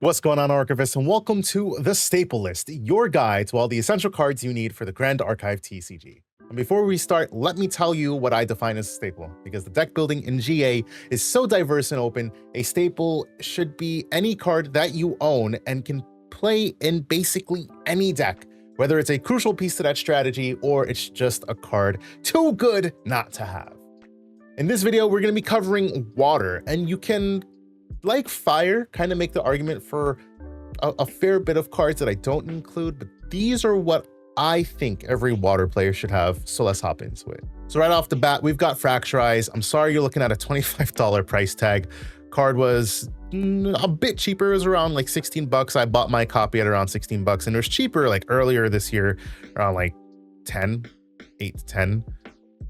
What's going on, Archivists, and welcome to the Staple List, your guide to all the essential cards you need for the Grand Archive TCG. And before we start, let me tell you what I define as a staple, because the deck building in GA is so diverse and open. A staple should be any card that you own and can play in basically any deck, whether it's a crucial piece to that strategy or it's just a card too good not to have. In this video, we're going to be covering water, and you can, like fire, kind of make the argument for a fair bit of cards that I don't include, but these are what I think every water player should have, so let's hop into it. So right off the bat, we've got Fracturize. I'm sorry you're looking at a $25 price tag. Card was a bit cheaper. It was around like 16 bucks. I bought my copy at around 16 bucks, and it was cheaper like earlier this year, around like 8 to 10.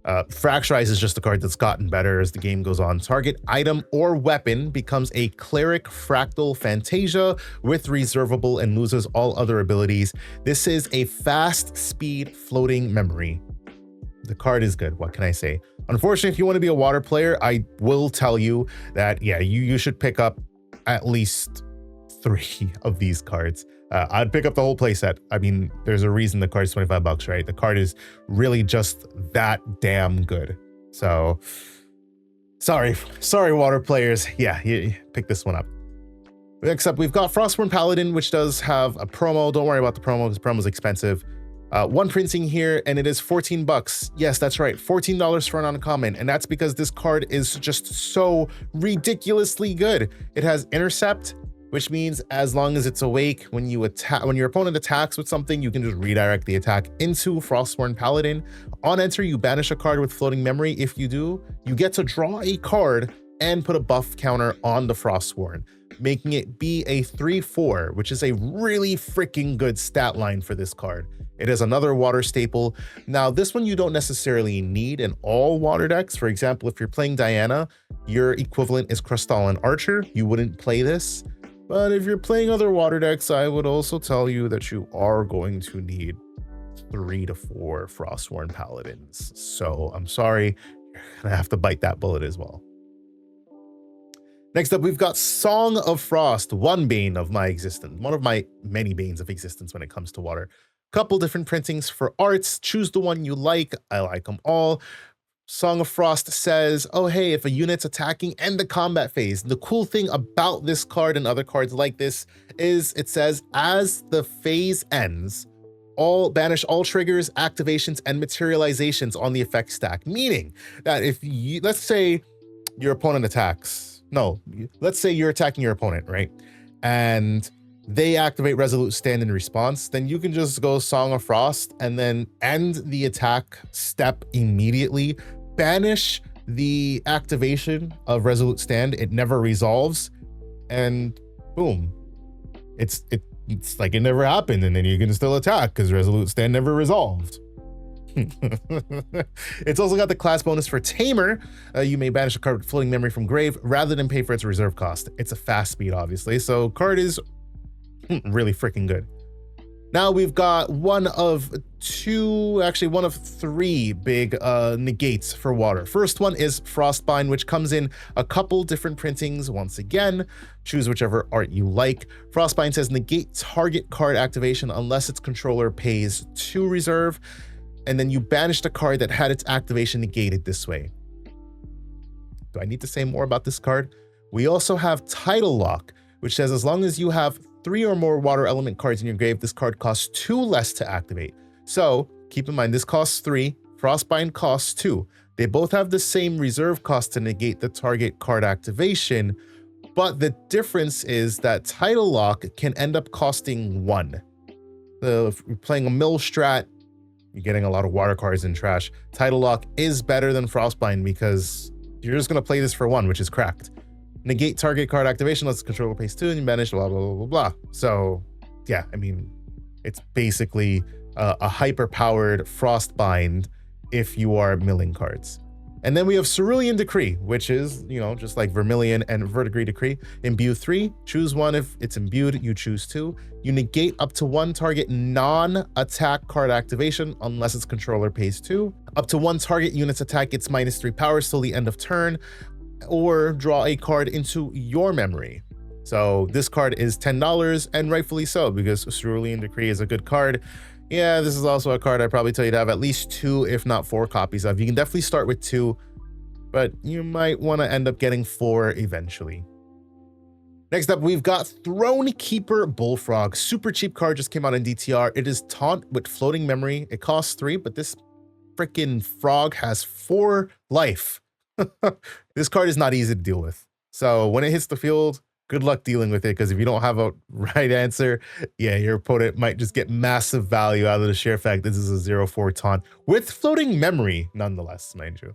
Fracturize is just a card that's gotten better as the game goes on. Target item or weapon becomes a Cleric Fractal Fantasia with reservable and loses all other abilities. This is a fast speed floating memory. The card is good. What can I say? Unfortunately, if you want to be a water player, I will tell you that, yeah, you should pick up at least 3 of these cards. I'd pick up the whole playset. I mean, there's a reason the card's 25 bucks, right? The card is really just that damn good. So sorry water players. Yeah, you pick this one up. Next up, we've got Frostsworn Paladin, which does have a promo. Don't worry about the promo because promo is expensive. One printing here, and it is 14 bucks. Yes, that's right, $14 for an uncommon, and that's because this card is just so ridiculously good. It has intercept, which means as long as it's awake, when your opponent attacks with something, you can just redirect the attack into Frostsworn Paladin. On enter, you banish a card with floating memory. If you do, you get to draw a card and put a buff counter on the Frostsworn, making it be a 3/4, which is a really freaking good stat line for this card. It is another water staple. Now, this one you don't necessarily need in all water decks. For example, if you're playing Diana, your equivalent is Crystalline Archer. You wouldn't play this. But if you're playing other water decks, I would also tell you that you are going to need 3 to 4 Frostsworn Paladins. So I'm sorry, you're gonna have to bite that bullet as well. Next up, we've got Song of Frost, one bane of my existence, one of my many banes of existence when it comes to water. Couple different printings for arts. Choose the one you like. I like them all. Song of Frost says, oh, hey, if a unit's attacking, end the combat phase. The cool thing about this card and other cards like this is it says, as the phase ends, banish all triggers, activations, and materializations on the effect stack. Meaning that if you, let's say your opponent attacks, let's say you're attacking your opponent, right? And they activate Resolute Stand in response, then you can just go Song of Frost and then end the attack step immediately, banish the activation of Resolute Stand, it never resolves, and boom. It's like it never happened, and then you can still attack because Resolute Stand never resolved. It's also got the class bonus for Tamer. You may banish a card with floating memory from grave rather than pay for its reserve cost. It's a fast speed, obviously, so card is really freaking good. Now we've got one of 3 big negates for water. First one is Frostbind, which comes in a couple different printings. Once again, choose whichever art you like. Frostbind says negate target card activation unless its controller pays 2 reserve, and then you banish the card that had its activation negated this way. Do I need to say more about this card? We also have Title Lock, which says as long as you have 3 or more water element cards in your grave, this card costs 2 less to activate. So keep in mind, this costs 3, Frostbind costs 2. They both have the same reserve cost to negate the target card activation, but the difference is that Title Lock can end up costing 1. So if you're playing a mill strat, you're getting a lot of water cards in trash. Title Lock is better than Frostbind because you're just going to play this for 1, which is cracked. Negate target card activation lets the controller pays 2 and you banish blah, blah, blah, blah, blah. So yeah, I mean, it's basically a hyper-powered Frostbind if you are milling cards. And then we have Cerulean Decree, which is, just like Vermilion and Verdigris Decree. Imbue 3, choose 1 if it's imbued, you choose 2. You negate up to 1 target non-attack card activation unless its controller pays 2. Up to 1 target unit's attack gets -3 power till the end of turn, or draw a card into your memory. So this card is $10, and rightfully so, because Cerulean Decree is a good card. Yeah, this is also a card I'd probably tell you to have at least 2, if not 4 copies of. You can definitely start with 2, but you might want to end up getting 4 eventually. Next up, we've got Thronekeeper Bullfrog. Super cheap card, just came out in DTR. It is Taunt with Floating Memory. It costs 3, but this freaking frog has 4 life. This card is not easy to deal with. So when it hits the field, good luck dealing with it, because if you don't have a right answer, yeah, your opponent might just get massive value out of the sheer fact this is a 0/4 taunt with Floating Memory, nonetheless, mind you.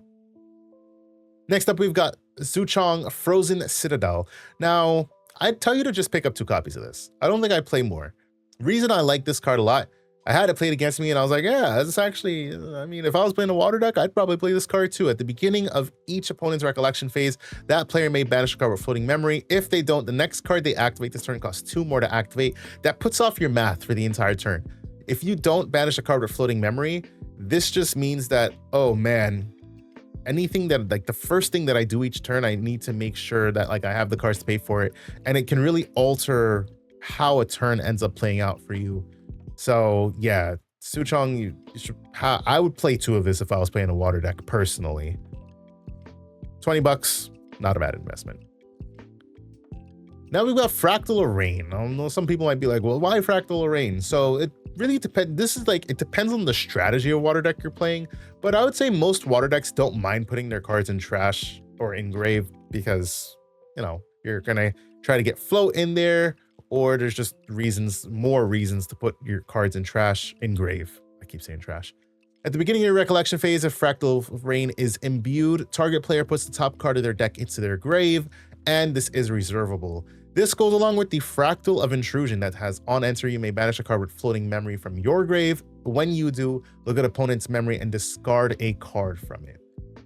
Next up, we've got Xuchang Frozen Citadel. Now, I'd tell you to just pick up 2 copies of this. I don't think I'd play more. Reason I like this card a lot, I had it played against me and I was like, yeah, this actually, I mean, if I was playing a water deck, I'd probably play this card too. At the beginning of each opponent's recollection phase, that player may banish a card with Floating Memory. If they don't, the next card they activate this turn costs 2 more to activate. That puts off your math for the entire turn. If you don't banish a card with Floating Memory, this just means that, oh man, anything that, like, the first thing that I do each turn, I need to make sure that, like, I have the cards to pay for it, and it can really alter how a turn ends up playing out for you. So yeah, Xuchang, I would play 2 of this if I was playing a water deck personally. $20, not a bad investment. Now we've got Fractal Arraign. I know some people might be like, well, why Fractal Arraign? So it really depends. This is like, it depends on the strategy of water deck you're playing, but I would say most water decks don't mind putting their cards in trash or engrave, because, you know, you're gonna try to get float in there, or there's just more reasons to put your cards in trash, engrave. I keep saying trash. At the beginning of your recollection phase, if Fractal Arraign is imbued, target player puts the top card of their deck into their grave, and this is reservable. This goes along with the Fractal of Intrusion that has, on enter, you may banish a card with Floating Memory from your grave. When you do, look at opponent's memory and discard a card from it.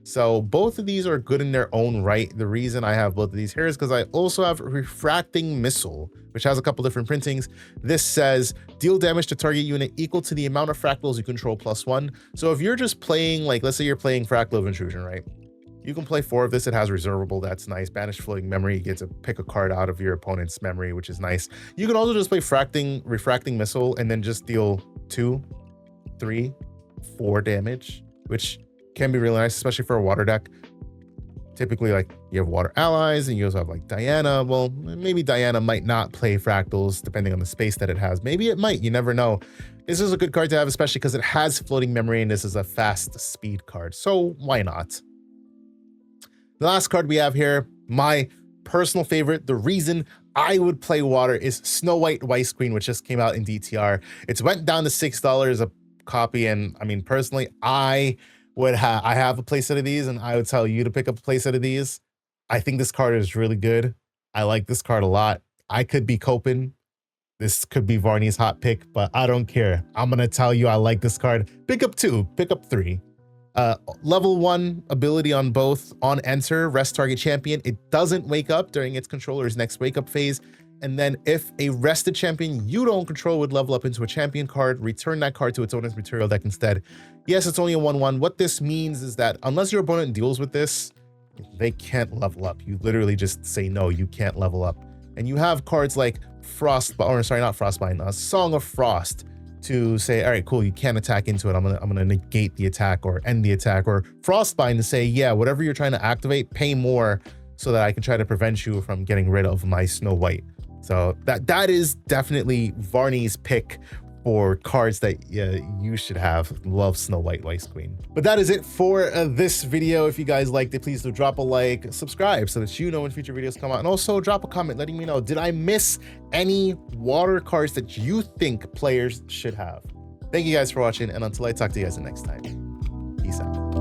So both of these are good in their own right. The reason I have both of these here is because I also have Refracting Missile, which has a couple different printings. This says, deal damage to target unit equal to the amount of fractals you control +1. So if you're just playing, like, let's say you're playing Fractal of Intrusion, right? You can play 4 of this. It has reservable. That's nice. Banish Floating Memory. You get to pick a card out of your opponent's memory, which is nice. You can also just play Refracting Missile and then just deal 2, 3, 4 damage, which can be really nice, especially for a water deck. Typically, like, you have water allies and you also have, like, Diana. Well, maybe Diana might not play fractals depending on the space that it has. Maybe it might, you never know. This is a good card to have, especially because it has Floating Memory and this is a fast speed card. So why not? The last card we have here, my personal favorite, the reason I would play water, is Snow White Weiss Queen, which just came out in DTR. It's went down to $6 a copy, and I mean, personally, I have a playset of these, and I would tell you to pick up a playset of these. I think this card is really good. I like this card a lot. I could be coping. This could be Varney's hot pick, but I don't care. I'm gonna tell you I like this card. Pick up 2, pick up 3. Level 1 ability on both. On enter, rest target champion. It doesn't wake up during its controller's next wake up phase. And then if a rested champion you don't control would level up into a champion card, return that card to its owner's material deck instead. Yes, it's only a 1/1. What this means is that unless your opponent deals with this, they can't level up. You literally just say, no, you can't level up. And you have cards like Song of Frost to say, all right, cool, you can't attack into it. I'm gonna negate the attack or end the attack. Or Frostbind to say, yeah, whatever you're trying to activate, pay more so that I can try to prevent you from getting rid of my Snow White. So that is definitely Varney's pick for cards that you should have. Love Snow White Weiss Queen. But that is it for this video. If you guys liked it, please do drop a like, subscribe so that you know when future videos come out, and also drop a comment letting me know, did I miss any water cards that you think players should have? Thank you guys for watching, and until I talk to you guys the next time, peace out.